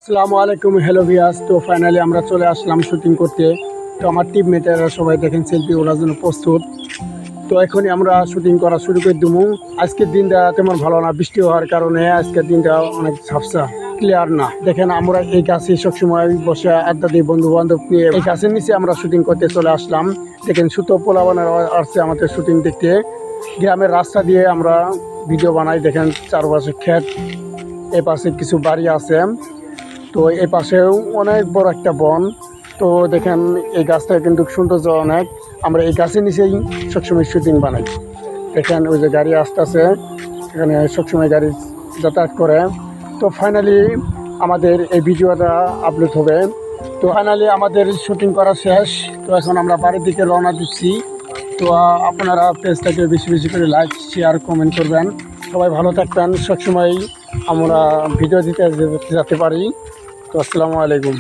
আসসালামু আলাইকুম, হ্যালো ভিয়াস। তো ফাইনালি আমরা চলে আসলাম শুটিং করতে। তো আমার টিমমেটেরা সবাই দেখেন সেলফি ওঠার জন্য প্রস্তুত। তো এখনই আমরা শুটিং করা শুরু করে দেবো। আজকের দিনটা তেমন ভালো না, বৃষ্টি হওয়ার কারণে আজকের দিনটা অনেক ঝাপসা, ক্লিয়ার না। দেখেন আমরা এই গাছে সবসময় বসে আড্ডা দিই বন্ধু বান্ধব নিয়ে। এই গাছের নিচে আমরা শুটিং করতে চলে আসলাম। দেখেন সুতো পোলাবানের আসছে আমাদের শুটিং দেখতে। গ্রামের রাস্তা দিয়ে আমরা ভিডিও বানাই। দেখেন চারপাশে ক্ষেত, এ পাশে কিছু বাড়ি আছে। তো এই পাশেও অনেক বড় একটা বন। তো দেখেন এই গাছটা কিন্তু সৌন্দর্য অনেক। আমরা এই গাছের নিচেই সবসময় শুটিং বানাই। দেখেন ওই যে গাড়ি আসতেছে, এখানে সবসময় গাড়ি যাতায়াত করে। তো ফাইনালি আমাদের এই ভিডিওটা আপলোড হবে। তো ফাইনালি আমাদের শুটিং করা শেষ। তো এখন আমরা বাড়ির দিকে রওনা দিচ্ছি। তো আপনারা পেজটাকে বেশি বেশি করে লাইক শেয়ার কমেন্ট করবেন। সবাই ভালো থাকবেন, সবসময় আমরা ভিডিও দিতে যেতে পারি। তো আসসালামু আলাইকুম।